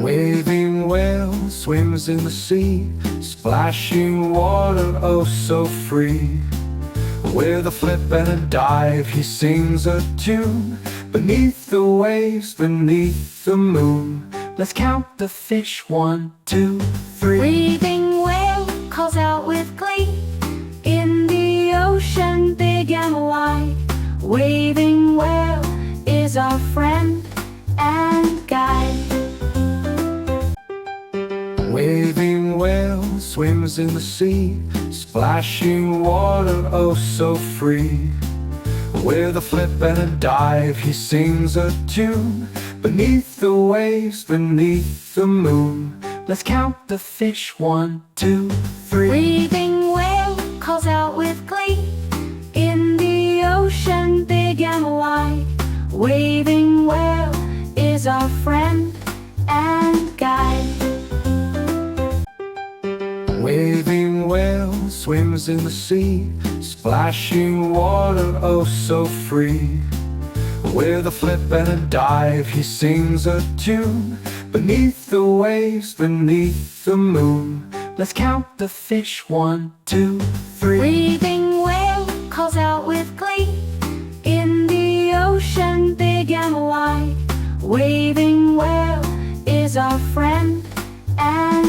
Waving whale swims in the sea, splashing water oh so free. With a flip and a dive he sings a tune, beneath the waves, beneath the moon. Let's count the fish, 1, 2, 3. Breathing whale calls out with glee, in the ocean big and wide. Waving whale is our friend and guide. Waving whale swims in the sea, splashing water oh so free. With a flip and a dive he sings a tune, beneath the waves, beneath the moon. Let's count the fish, 1, 2, 3. Breathing whale calls out with glee, in the ocean big and wide. Waving whale is our friend and guide. Waving whale swims in the sea, splashing water oh so free. With a flip and a dive he sings a tune, beneath the waves, beneath the moon. Let's count the fish, 1, 2, 3. Breathing whale calls out with glee, in the ocean big and wide. Waving whale is our friend and